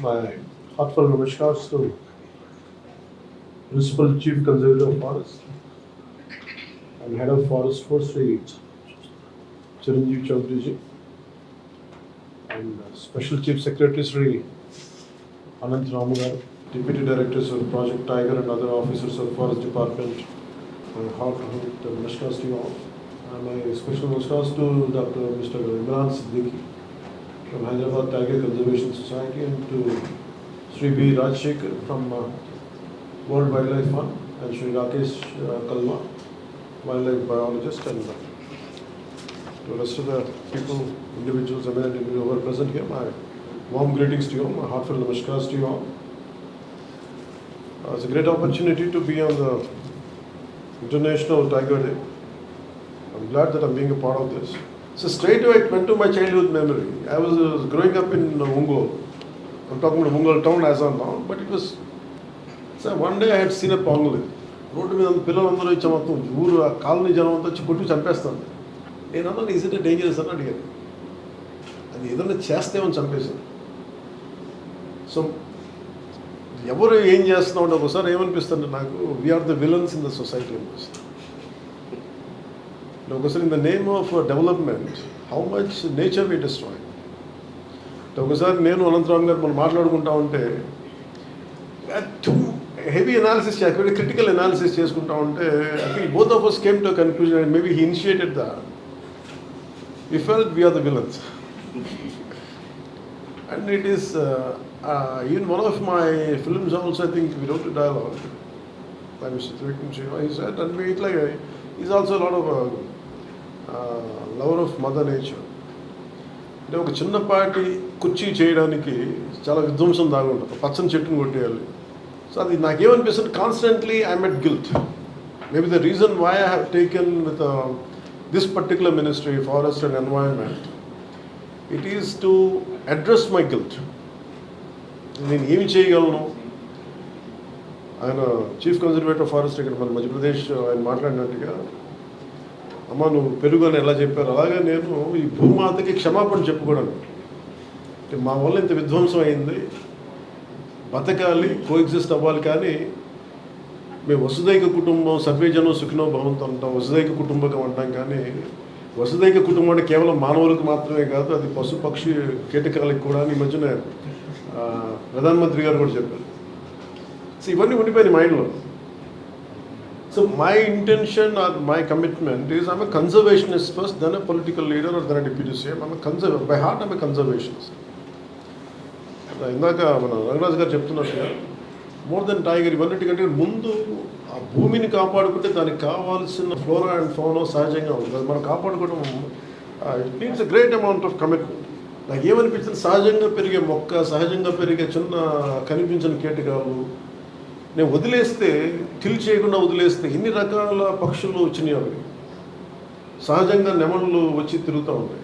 My heartfelt namaskars to Principal Chief Conservator of Forest and Head of Forest Force, Sri Chiranjeev Chaudhary and Special Chief Secretary Sri Anant Ramugar, Deputy Directors of Project Tiger and other officers of Forest Department. My heartfelt namaskars to you all. And my special namaskars to Dr. Mr. Imran Siddiqui from Hyderabad Tiger Conservation Society and to Sri B. Rajshekhar from World Wildlife Fund and Sri Rakesh Kalma, wildlife biologist, and to the rest of the people, individuals, eminent individuals who are present here, my warm greetings to you all, my heartfelt namaskars to you all. It's a great opportunity to be on the International Tiger Day. I'm glad that I'm being a part of this. So straight away it went to my childhood memory. I was growing up in Ungol. I'm talking about Ungol town as of now, but it was. So one day I had seen a pangolin. Road మీద పిల్లలందరూ ఇచ్చా మొత్తం ఊరు ఆ colony జనం అంతా వచ్చి కొట్టి చంపేస్తాను. నేను అన్నాను ఈజ్ ఇట్ డేంజరస్ అని అడిగాను. అది ఏదైనా చేస్తేమని చంపేశాను. సో ఎవరు ఏం చేస్తున్నాం అంటే ఒకసారి ఏమనిపిస్తుంది నాకు, we are the villains in the society అనిపిస్తుంది. ఒకసారి in the name of development how much nature we destroy. ఒకసారి నేను అనంతరామ్ గారు మనం మాట్లాడుకుంటా ఉంటే హెవీ అనాలిసిస్ క్రిటికల్ అనాలిసిస్ చేసుకుంటా ఉంటే I think both of us came to a conclusion and maybe he initiated that. We felt we are the villains. And it is in one of my films also, I think we wrote a dialogue by Mr. Trivikram Shiva. He said, and we like he's also a lot of lover of mother nature. అంటే ఒక చిన్నపాటి కుర్చీ చేయడానికి చాలా విధ్వంసం దాగుంటుంది, పచ్చని చెట్టును కొట్టేయాలి. సో అది నాకేమనిపిస్తుంది, constantly I'm at guilt. Maybe the reason why I have taken with this particular ministry forest and environment, it is to address my guilt. నేను ఏమి చేయగలను. ఆయన చీఫ్ కన్జర్వేటర్ ఫారెస్ట్ ఇక్కడ మన మధ్యప్రదేశ్ ఆయన మాట్లాడినట్టుగా, అమ్మ నువ్వు పెరుగు అని ఎలా చెప్పారు అలాగే నేను ఈ భూమాతకి క్షమాపణ చెప్పుకోవడానికి, అంటే మా వల్ల ఇంత విధ్వంసం అయింది, బతకాలి, కోఎగ్జిస్ట్ అవ్వాలి. కానీ మేము వసుదైక కుటుంబం, సర్వేజనం సుఖినో భవంతు అంటాం, వసుదైక కుటుంబకం అంటాం. కానీ వసుదైక కుటుంబం అంటే కేవలం మానవులకు మాత్రమే కాదు, అది పశు పక్షి కీటకాలకు కూడా. ఈ మధ్యన ప్రధానమంత్రి గారు కూడా చెప్పారు. సో ఇవన్నీ ఉండిపోయినాయి మైండ్లో. So my intention or my commitment is I'm a conservationist first, then a political leader or then a deputy CM. By heart I'm a conservationist. ఇందాక మన రంగరాజు గారు చెప్తున్నట్టుగా మోర్ దెన్ టైగర్ ఇవన్నిటికంటే ముందు ఆ భూమిని కాపాడుకుంటే దానికి కావాల్సిన ఫ్లోరా అండ్ ఫౌనా సహజంగా ఉంటుంది. అది మనం కాపాడుకోవడం it means a great amount of commitment. నాకు ఏమనిపించింది, సహజంగా పెరిగే మొక్క, సహజంగా పెరిగే చిన్న కనిపించిన కీటకాలు నేను వదిలేస్తే, టిల్ చేయకుండా వదిలేస్తే ఎన్ని రకాల పక్షులు వచ్చినాయి. అవి సహజంగా నెమళ్ళు వచ్చి తిరుగుతూ ఉంటాయి.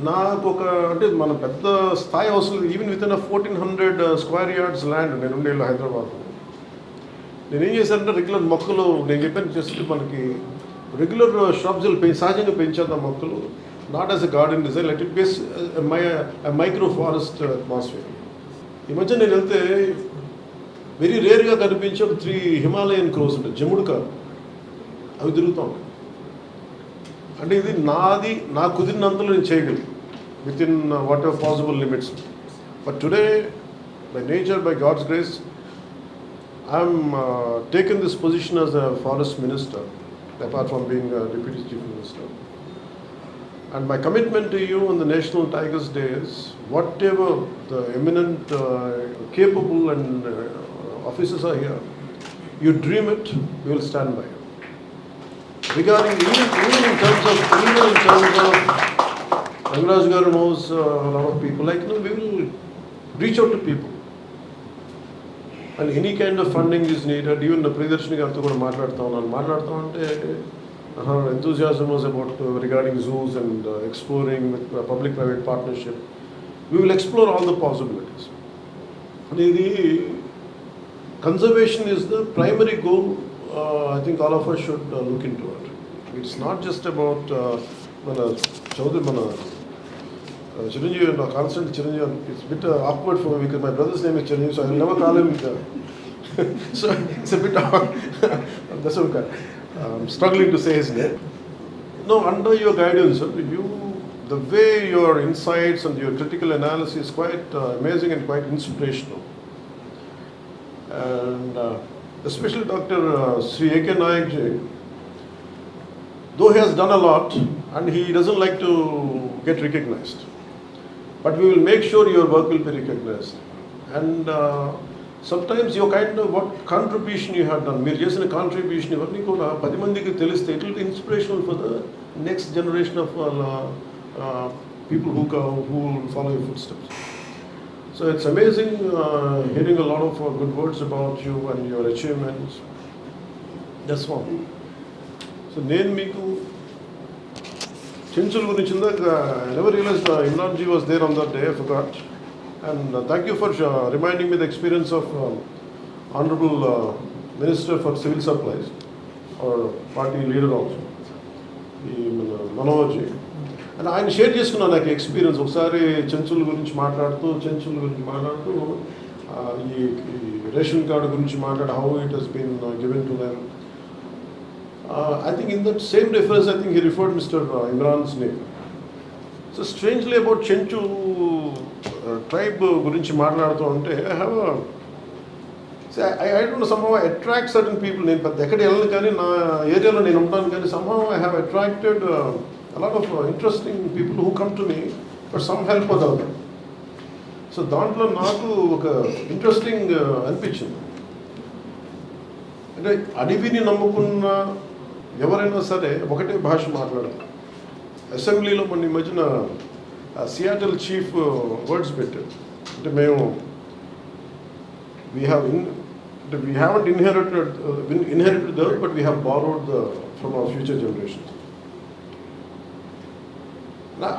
నాకు ఒక అంటే మన పెద్ద స్థాయి అవసరం లేదు. Even with in 1400 square yards land నేను ఉండేళ్ళు హైదరాబాద్లో. నేను ఏం చేశానంటే రెగ్యులర్ మొక్కలు నేను చెప్పాను, జస్ట్ మనకి రెగ్యులర్ shrubs సహజంగా పెంచేద్దాం మొక్కలు, not as a garden design, let it base micro forest atmosphere. ఈ మధ్య నేను వెళ్తే వెరీ రేర్గా కనిపించే ఒక 3 హిమాలయన్ క్రోస్ ఉంటాయి, జముడు కాదు, అవి తిరుగుతూ ఉంటాయి. అంటే ఇది నా కుదిరినంతలో నేను చేయగలను within whatever possible limits. But today by nature, by God's grace, I'm taken this position as a forest minister apart from being deputy chief minister. And my commitment to you on the National Tigers Day is whatever the eminent, capable and officers are here, you dream it, we will stand by you. Regarding even in terms of Rangaraj Garu knows a lot of people, like we will reach out to people. And any kind of funding is needed. Even the Priyadarshini Gartho kuda maatladta ante her enthusiasm was about regarding zoos and exploring with public-private partnership. We will explore all the possibilities. The conservation is the primary goal. I think all of us should look into it. It's not just about Chiranjeevi and constant Chiranjeevi. It's a bit awkward for me because my brother's name is Chiranjeevi, so I will never call him. So it's a bit that's okay. I'm struggling to say his name. No, under your guidance, the way your insights and your critical analysis is quite amazing and quite inspirational. And especially Dr. Sri A.K. Nayak ji, though he has done a lot and he doesn't like to get recognized, but we will make sure your work will be recognized. And sometimes your kind of what contribution you have done, మీరు చేసిన contribution ఇవన్నీ కూడా 10 మందికి తెలిస్తే it will be inspirational for the next generation of people who will follow your footsteps. So it's amazing hearing a lot of good words about you and your achievements. That's one. So నేను మీకు చెంచుల గురించి ఇందాక I never realized Imran ji was there on that day, I forgot. And thank you for reminding me the experience of Honorable Minister for Civil Supplies, or party leader also, Manoj ji. And ఆయన share చేసుకున్నాను నాకు experience ఒకసారి చెంచుల గురించి మాట్లాడుతూ ఈ ration card గురించి మాట్లాడు how it has been given to them. I think in that same reference, I think he referred Mr. Imran's name. So strangely about Chenchu tribe గురించి మాట్లాడుతూ ఉంటే I don't know, somehow I attract certain people. నేను పెద్ద ఎక్కడ వెళ్ళను కానీ నా ఏరియాలో నేను ఉంటాను కానీ somehow I have attracted a lot of interesting people who come to me for some help or the other. So దాంట్లో నాకు ఒక ఇంట్రెస్టింగ్ అనిపించింది. అంటే అడవిని నమ్ముకున్న ఎవరైనా సరే ఒకటే భాష మాట్లాడాలి. అసెంబ్లీలో మొన్న ఈ మధ్యన సియాటల్ చీఫ్ వర్డ్స్ పెట్టారు. అంటే మేము we haven't inherited the earth, but we have borrowed from our future generations.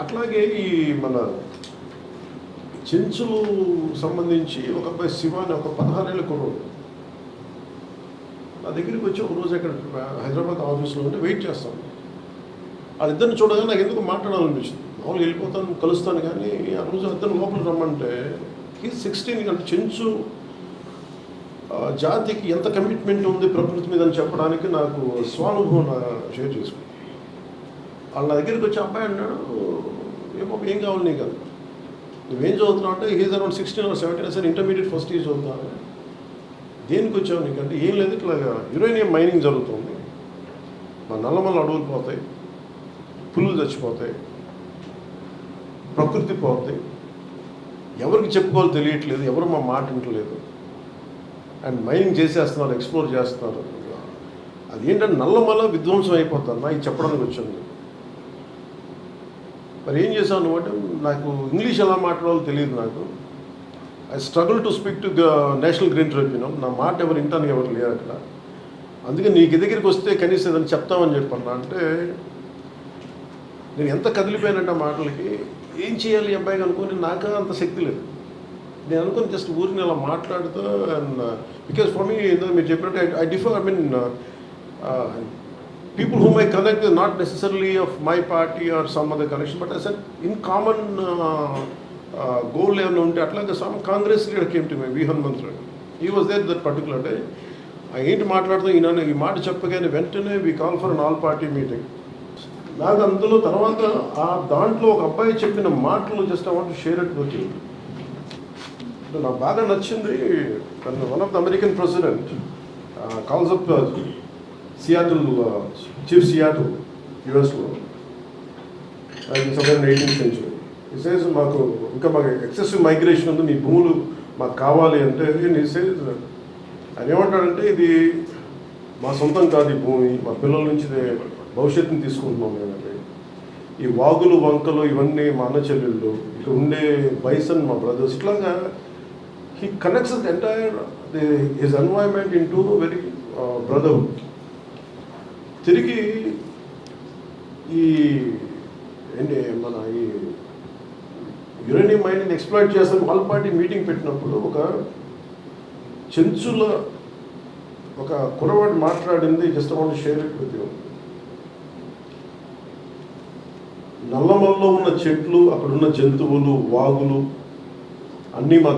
అట్లాగే ఈ మన చెంచులు సంబంధించి ఒక అబ్బాయి శివ అని ఒక 16 ఏళ్ళ కుర్రోడు నా దగ్గరికి వచ్చి ఒకరోజు అక్కడ హైదరాబాద్ ఆఫీస్లో ఉంటే వెయిట్ చేస్తాను. వాళ్ళిద్దరిని చూడగానే నాకు ఎందుకు మాట్లాడాలనిపించింది. మామూలుగా వెళ్ళిపోతాను కలుస్తాను కానీ ఆ రోజు అద్దరు లోపల రమ్మంటే ఈ 16 అంటే చెంచు జాతికి ఎంత కమిట్మెంట్ ఉంది ప్రకృతి మీద అని చెప్పడానికి నాకు స్వానుభవం షేర్ చేసుకున్నాను. వాళ్ళ నా దగ్గరికి వచ్చి అబ్బాయి అన్నాడు, ఏం కావాలి నీకు అది, నువ్వేం చదువుతున్నావు అంటే he's around 16 or 17 sir intermediate first year చదువుతాను. దేనికి వచ్చావు నీకంటే ఏం లేదు, ఇట్లాగా యురేనియం మైనింగ్ జరుగుతుంది, మా నల్లమల్ల అడవులు పోతాయి, పులులు చచ్చిపోతాయి, ప్రకృతి పోతాయి, ఎవరికి చెప్పుకోవాలో తెలియట్లేదు, ఎవరు మా మాట వింటలేదు, అండ్ మైనింగ్ చేసేస్తున్నారు, ఎక్స్ప్లోర్ చేస్తున్నారు. అది ఏంటంటే నల్లమల్ల విధ్వంసం అయిపోతాను నాకు చెప్పడానికి వచ్చాను. మరి ఏం చేశాను నువ్వు అంటే నాకు ఇంగ్లీష్ ఎలా మాట్లాడాలో తెలియదు. నాకు I struggle to speak to national green tribunal. నా మాట ఎవరు వింటానికి ఎవరు లేరు అక్కడ. అందుకే నీకు దగ్గరికి వస్తే కనీసం ఏదైనా చెప్తామని చెప్పన్నా. అంటే నేను ఎంత కదిలిపోయానంటే ఆ మాటలకి ఏం చేయాలి ఈ అబ్బాయికి అనుకుని నాకు అంత శక్తి లేదు. నేను అనుకుని జస్ట్ ఊరిని అలా మాట్లాడుతూ అండ్ బికాస్ ఫర్ మీ మీరు చెప్పినట్టు I differ, I mean people whom I connect is not necessarily of my party or some other connection, but I said in common goal level unte atlaga some Congress leader came to me, V. Hanumantra. He was there that particular day. I ain't మాట్లాడుతూ ఈయన ఈ మాట చెప్పగానే వెంటనే we call for an all party meeting. నాకు అందులో తర్వాత ఆ దాంట్లో ఒక అబ్బాయి చెప్పిన మాటలు just I want to share it with you. నాకు బాగా నచ్చింది. One of the American president calls up Seattle, Chief Seattle, US-లో, somewhere in 18th century. He says, మాకు ఎక్సెసివ్ మైగ్రేషన్ ఉంది, మీ భూములు మాకు కావాలి అంటే he says, ఆయన ఏమంటాడంటే ఇది మా సొంతం కాదు, ఈ భూమి మా పిల్లల నుంచి భవిష్యత్తుని తీసుకుంటున్నాం మేమంటే. ఈ వాగులు వంకలు ఇవన్నీ మా అన్న చెల్లెళ్ళు, ఇక్కడ ఉండే బైసన్ మా బ్రదర్స్, ఇట్లాగా he connects the entire his environment into very brotherhood. తిరిగి ఈ ఏంటి మన ఈ యురేనియం మైనింగ్ ఎక్స్ప్లాయిట్ చేస్తాం ఆల్ పార్టీ మీటింగ్ పెట్టినప్పుడు ఒక చెంచుల ఒక కుర్రవాడు మాట్లాడింది just want to share it with you. నల్లమలలో ఉన్న చెట్లు, అక్కడున్న జంతువులు, వాగులు అన్నీ మా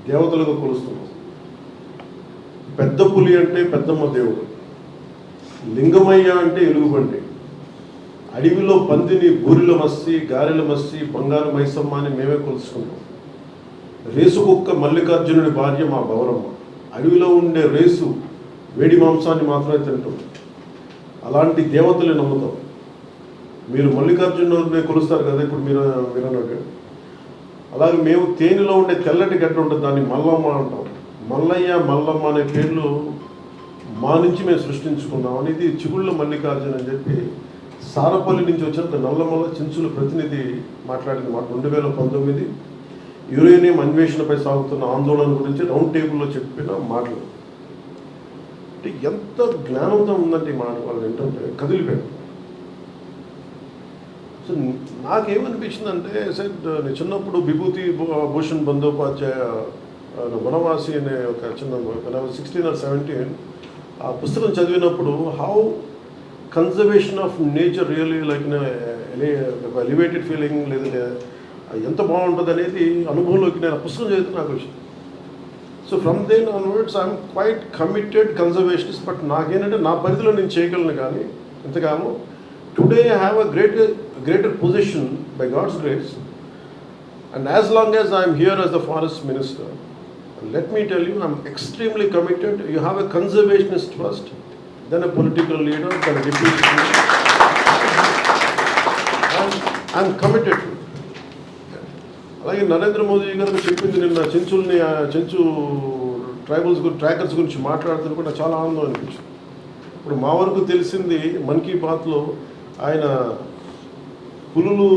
దేవతలుగా కొలుస్తున్నాం. పెద్ద పులి అంటే పెద్దమ్మ దేవుడు, లింగమయ్య అంటే ఎలుగుబండి, అడవిలో పందిని బూరిల మస్సి, గారెల మస్సి, బంగారు మైసమ్మ అని మేమే కొలుసుకుంటాం. రేసు కుక్క మల్లికార్జునుడి భార్య మా బవరమ్మ. అడవిలో ఉండే రేసు వేడి మాంసాన్ని మాత్రమే తింటాం. అలాంటి దేవతలు నమ్ముతాం. మీరు మల్లికార్జునుడిని కొలుస్తారు కదా, ఇప్పుడు మీరు అన్నట్టు. అలాగే మేము తేనెలో ఉండే తెల్లటి గడ్డ ఉంటుంది, దాన్ని మల్లమ్మ అంటాం. మల్లయ్య, మల్లమ్మ అనే పేర్లు మా నుంచి మేము సృష్టించుకున్నాం అనేది చిగుళ్ళ మల్లికార్జున అని చెప్పి సారపల్లి నుంచి వచ్చిన నల్లమల్ల చెంచుల ప్రతినిధి మాట్లాడింది మాట. 2019 యురేనియం అన్వేషణపై సాగుతున్న ఆందోళన గురించి రౌండ్ టేబుల్లో చెప్పిన మాటలు. అంటే ఎంత జ్ఞానంతో ఉందంటే ఈ మాట వాళ్ళు ఏంటంటే కదిలిపోయారు. సో నాకేమనిపించిందంటే సార్, నేను చిన్నప్పుడు విభూతి భూషణ్ బందోపాధ్యాయ వనవాసి అనే ఒక చిన్న 16 or 17 ఆ పుస్తకం చదివినప్పుడు how conservation of nature really like elevated feeling, లేదంటే ఎంత బాగుంటుంది అనేది అనుభవంలోకి నేను ఆ పుస్తకం చదివితే నాకు వచ్చింది. So from then onwards I'm quite committed conservationist. But నాకేంటంటే నా పరిధిలో నేను చేయగలను, కానీ ఇంతకాలం today I have a greater position by God's grace, and as long as I am here as the forest minister, let me tell you, I am extremely committed. You have a conservationist first, then a political leader, then a deputy leader, and I am committed to it. అలాగే నరేంద్ర మోదీ గారు చెప్పింది నిన్న Chenchu tribals trackers గురించి మాట్లాడుతున్న కూడా చాలా ఆనందం అనిపించింది. ఇప్పుడు మా వరకు తెలిసింది మన్ కీ బాత్లో ఆయన పులులు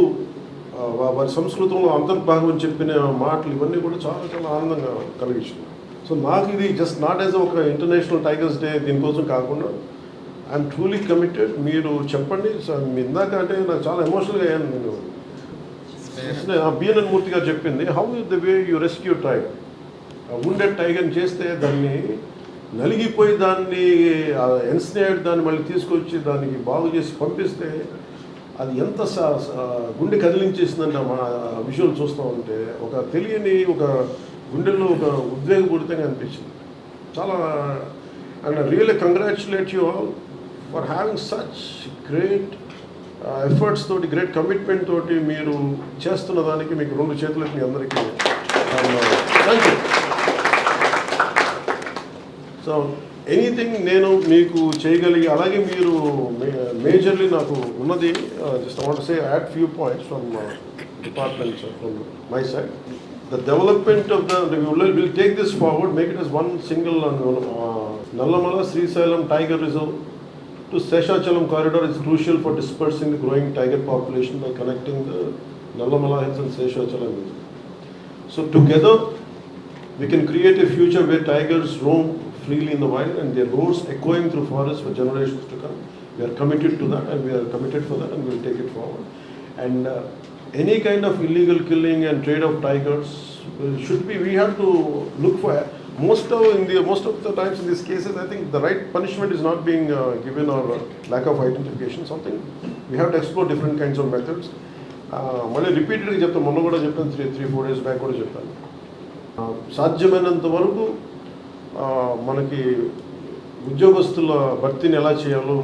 వారి సంస్కృతంలో అంతర్భాగం అని చెప్పిన మాటలు ఇవన్నీ కూడా చాలా చాలా ఆనందంగా కలిగించింది. సో నాకు ఇది జస్ట్ నాట్ యాజ్ ఒక ఇంటర్నేషనల్ టైగర్స్ డే దీనికోసం కాకుండా ఐఎమ్ ట్రూలీ కమిటెడ్. మీరు చెప్పండి సార్, మీ ఇందాక అంటే నాకు చాలా ఎమోషనల్గా అయ్యాను. నేను బిఎన్ఎన్ మూర్తి గారు చెప్పింది, how the way you rescue tiger. ఉండే టైగర్ని చేస్తే దాన్ని నలిగిపోయి దాన్ని ఎన్స్నేడ్ దాన్ని మళ్ళీ తీసుకొచ్చి దానికి బాగు చేసి పంపిస్తే అది ఎంత గుండె కదిలించేసిందంటే మా విజువల్ చూస్తూ ఉంటే ఒక తెలియని ఒక గుండెల్లో ఒక ఉద్వేగపూరితంగా అనిపించింది చాలా. And really congratulate you all for having such great efforts తోటి, గ్రేట్ కమిట్మెంట్ తోటి మీరు చేస్తున్న దానికి మీకు 2 చేతులకి మీ అందరికీ థ్యాంక్ యూ. సో ఎనీథింగ్ నేను మీకు చేయగలిగి, అలాగే మీరు మేజర్లీ నాకు ఉన్నది just I want to say add few points from department from my side. The development of the will take this forward, make it as one single Nallamala Srisailam Tiger Reserve to Seshachalam corridor is crucial for dispersing the growing tiger population by connecting the Nallamala Hills and Seshachalam Hills. So together we can create a future where tigers roam freely in the wild and their roars echoing through forests for generations to come. We are committed to that, and we are committed for that, and we will take it forward. And any kind of illegal killing and trade of tigers should be, we have to look for most of the times in these cases I think the right punishment is not being given, or lack of identification, something we have to explore different kinds of methods. మళ్ళీ రిపీటెడ్గా చెప్తాను, మొన్న కూడా చెప్పాను, 3-4 days back కూడా చెప్పాను. సాధ్యమైనంత వరకు మనకి ఉద్యోగస్తుల భర్తీని ఎలా చేయాలో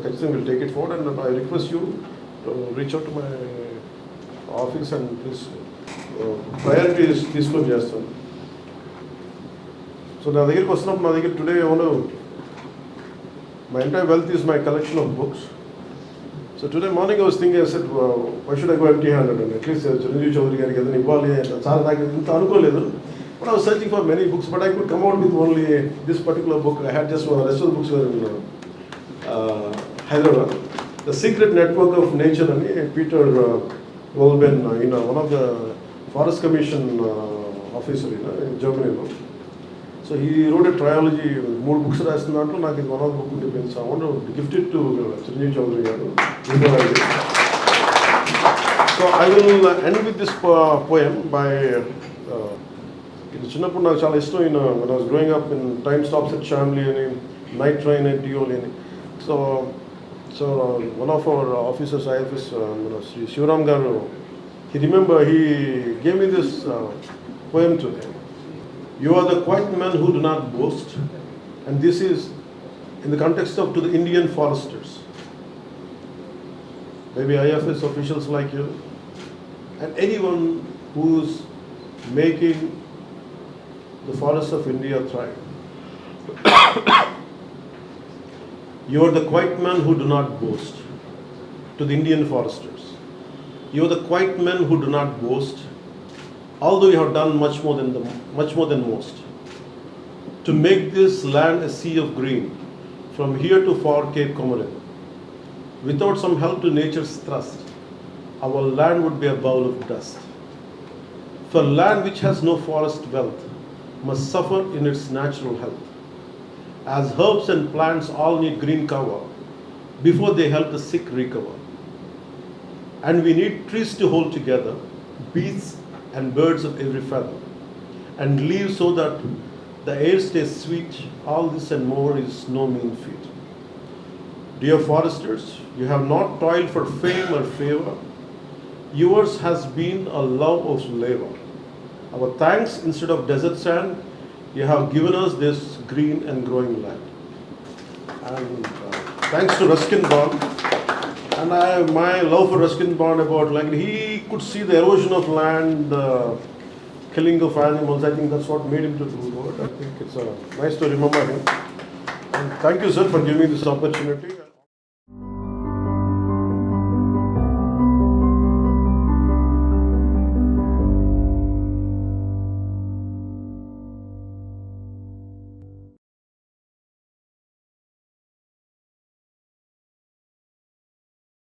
ఖచ్చితంగా will take it forward. And I request you reach out to my office and please priorities తీసుకొని చేస్తాను. సో నా దగ్గరికి వస్తున్నప్పుడు, నా దగ్గర టుడే ఏమో my entire wealth is my collection of books. So today morning I was thinking, I said, why should I go empty-handed? And at least Chiranjeevi Chaudhary గారికి ఏదైనా ఇవ్వాలి, చాలా నాకు ఇంత అనుకోలేదు. But I was searching for many books, but I could come out with only this particular book. I had just one. The rest of the books were in Hyderabad. The Secret Network of Nature and Peter Wolben, one of the Forest Commission officer in Germany. So he wrote a trilogy, 3 books రాసిన దాంట్లో నాకు ఇది one of the book ఉండిపోయింది. So I want to gift it to Chiranjeevi Chowdary గారు. So I will end with this poem by ఇది చిన్నప్పుడు నాకు చాలా ఇష్టం. when I was growing up in Time Stops at Shamli అని, Night Train at Dioli అని. So So one of our officers, IFS, Sri Shivaram Garu, he gave me this poem today. You are the quiet men who do not boast, and this is in the context of to the Indian foresters, maybe IFS officials like you, and anyone who's making the forests of India thrive. You are the quiet men who do not boast. To the Indian foresters, you are the quiet men who do not boast, although you have done much more than most, to make this land a sea of green, from here to far Cape Comorin. Without some help to nature's thrust, our land would be a bowl of dust. For land which has no forest wealth must suffer in its natural health, as herbs and plants all need green cover before they help the sick recover. And we need trees to hold together, beasts and birds of every feather, and leaves so that the air stays sweet. All this and more is no mean feat. Dear foresters, you have not toiled for fame or favor. Yours has been a love of labor. Our thanks, instead of desert sand, you have given us this green and growing land. And thanks to Ruskin Bond, and my love for Ruskin Bond about like he could see the erosion of land, the killing of animals. I think that's what made him to do the word. I think it's nice to remember him. And thank you, sir, for giving me this opportunity.